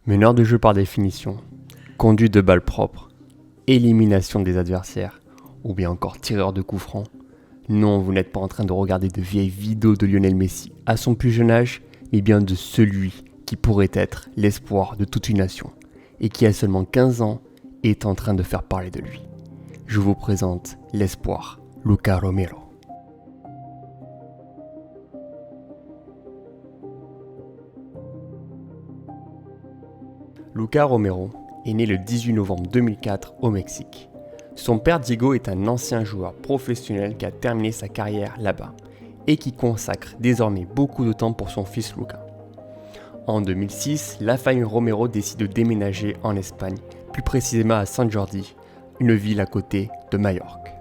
Meneur de jeu par définition, conduite de balle propre, élimination des adversaires, ou bien encore tireur de coups francs. Non, vous n'êtes pas en train de regarder de vieilles vidéos de Lionel Messi à son plus jeune âge, mais bien de celui qui pourrait être l'espoir de toute une nation, et qui a seulement 15 ans est en train de faire parler de lui. Je vous présente l'espoir, Luca Romero. Luca Romero est né le 18 novembre 2004 au Mexique. Son père Diego est un ancien joueur professionnel qui a terminé sa carrière là-bas et qui consacre désormais beaucoup de temps pour son fils Luca. En 2006, la famille Romero décide de déménager en Espagne, plus précisément à San Jordi, une ville à côté de Majorque.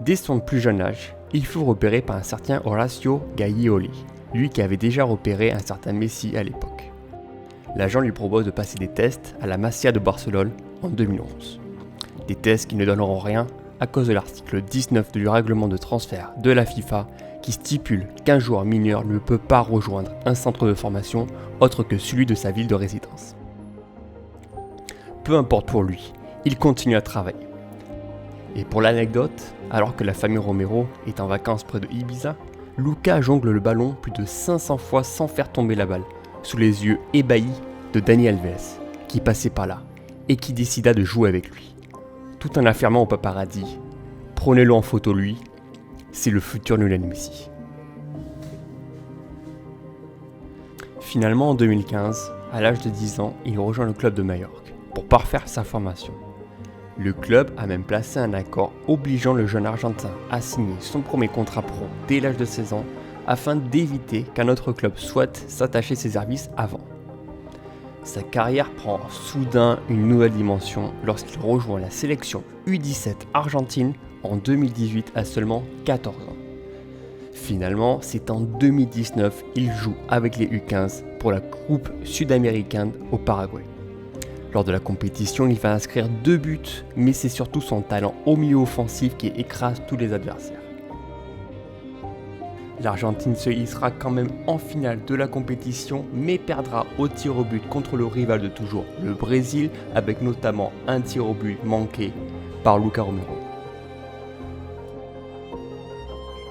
Dès son plus jeune âge, il fut repéré par un certain Horacio Gaioli, lui qui avait déjà repéré un certain Messi à l'époque. L'agent lui propose de passer des tests à la Masia de Barcelone en 2011. Des tests qui ne donneront rien à cause de l'article 19 du règlement de transfert de la FIFA qui stipule qu'un joueur mineur ne peut pas rejoindre un centre de formation autre que celui de sa ville de résidence. Peu importe pour lui, il continue à travailler. Et pour l'anecdote, alors que la famille Romero est en vacances près de Ibiza, Luca jongle le ballon plus de 500 fois sans faire tomber la balle, sous les yeux ébahis de Dani Alves, qui passait par là et qui décida de jouer avec lui, tout en affirmant au paparazzi « Prenez-le en photo lui, c'est le futur Lionel Messi ». Finalement en 2015, à l'âge de 10 ans, il rejoint le club de Majorque pour parfaire sa formation. Le club a même placé un accord obligeant le jeune Argentin à signer son premier contrat pro dès l'âge de 16 ans afin d'éviter qu'un autre club souhaite s'attacher ses services avant. Sa carrière prend soudain une nouvelle dimension lorsqu'il rejoint la sélection U17 argentine en 2018 à seulement 14 ans. Finalement, c'est en 2019 qu'il joue avec les U15 pour la Coupe sud-américaine au Paraguay. Lors de la compétition, il va inscrire 2 buts, mais c'est surtout son talent au milieu offensif qui écrase tous les adversaires. L'Argentine se hissera quand même en finale de la compétition, mais perdra au tir au but contre le rival de toujours, le Brésil, avec notamment un tir au but manqué par Luca Romero.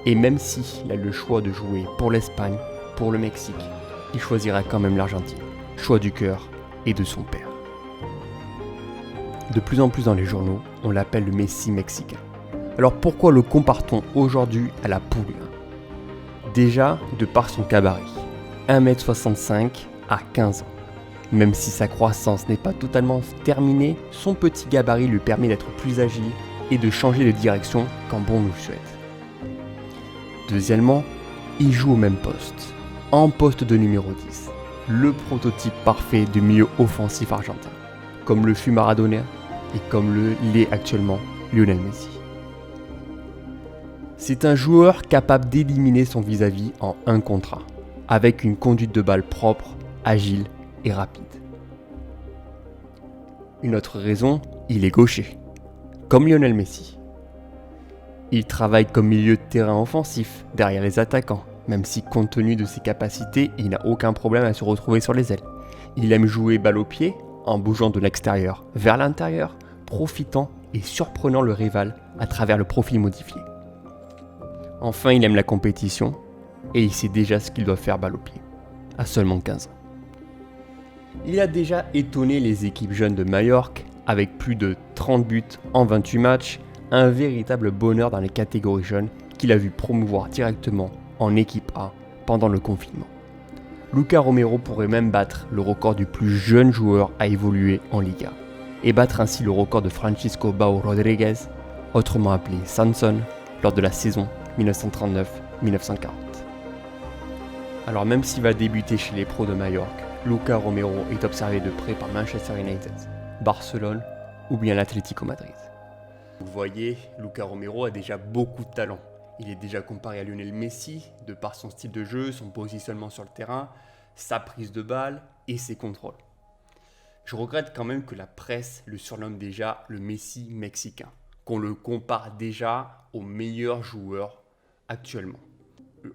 Et même s'il a le choix de jouer pour l'Espagne, pour le Mexique, il choisira quand même l'Argentine, choix du cœur et de son père. De plus en plus dans les journaux, on l'appelle le Messi mexicain. Alors pourquoi le compare-t-on aujourd'hui à la poule ? Déjà, de par son gabarit, 1m65 à 15 ans. Même si sa croissance n'est pas totalement terminée, son petit gabarit lui permet d'être plus agile et de changer de direction quand bon nous souhaite. Deuxièmement, il joue au même poste, en poste de numéro 10, le prototype parfait du milieu offensif argentin, comme le fut Maradona et comme l'est actuellement Lionel Messi. C'est un joueur capable d'éliminer son vis-à-vis en un contre un, avec une conduite de balle propre, agile et rapide. Une autre raison, il est gaucher, comme Lionel Messi. Il travaille comme milieu de terrain offensif, derrière les attaquants, même si compte tenu de ses capacités, il n'a aucun problème à se retrouver sur les ailes. Il aime jouer balle au pied, en bougeant de l'extérieur vers l'intérieur, profitant et surprenant le rival à travers le profil modifié. Enfin, il aime la compétition et il sait déjà ce qu'il doit faire balle au pied, à seulement 15 ans. Il a déjà étonné les équipes jeunes de Majorque avec plus de 30 buts en 28 matchs, un véritable bonheur dans les catégories jeunes qu'il a vu promouvoir directement en équipe A pendant le confinement. Luca Romero pourrait même battre le record du plus jeune joueur à évoluer en Liga et battre ainsi le record de Francisco Bao Rodriguez, autrement appelé Sanson, lors de la saison 1939-1940. Alors même s'il va débuter chez les pros de Majorque, Luca Romero est observé de près par Manchester United, Barcelone ou bien l'Atlético Madrid. Vous voyez, Luca Romero a déjà beaucoup de talent. Il est déjà comparé à Lionel Messi de par son style de jeu, son positionnement sur le terrain, sa prise de balle et ses contrôles. Je regrette quand même que la presse le surnomme déjà le Messi mexicain, qu'on le compare déjà au meilleur joueur actuellement.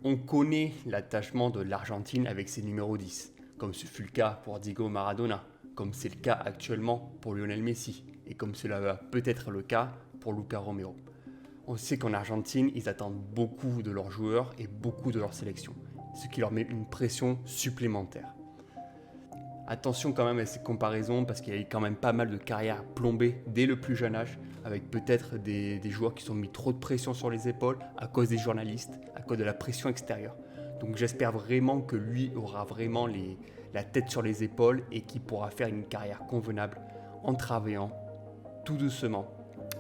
On connaît l'attachement de l'Argentine avec ses numéros 10, comme ce fut le cas pour Diego Maradona, comme c'est le cas actuellement pour Lionel Messi, et comme cela va peut-être le cas pour Luca Romero. On sait qu'en Argentine, ils attendent beaucoup de leurs joueurs et beaucoup de leur sélection, ce qui leur met une pression supplémentaire. Attention quand même à ces comparaisons parce qu'il y a eu quand même pas mal de carrières plombées dès le plus jeune âge, avec peut-être des joueurs qui se sont mis trop de pression sur les épaules à cause des journalistes, à cause de la pression extérieure. Donc j'espère vraiment que lui aura vraiment la tête sur les épaules et qu'il pourra faire une carrière convenable en travaillant tout doucement,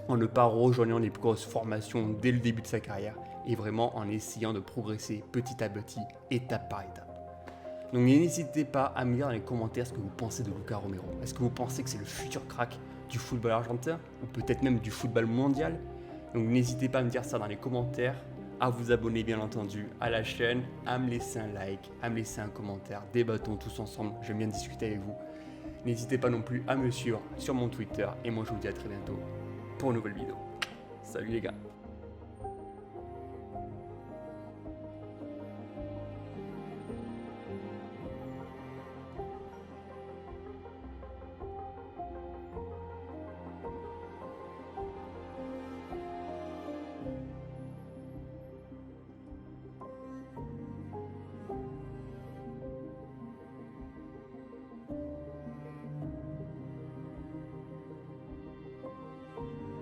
en ne pas rejoignant les plus grosses formations dès le début de sa carrière et vraiment en essayant de progresser petit à petit, étape par étape. Donc n'hésitez pas à me dire dans les commentaires ce que vous pensez de Luca Romero. Est-ce que vous pensez que c'est le futur crack du football argentin ou peut-être même du football mondial? Donc n'hésitez pas à me dire ça dans les commentaires, à vous abonner bien entendu à la chaîne, à me laisser un like, à me laisser un commentaire, débattons tous ensemble, j'aime bien discuter avec vous. N'hésitez pas non plus à me suivre sur mon Twitter et moi je vous dis à très bientôt pour une nouvelle vidéo. Salut les gars!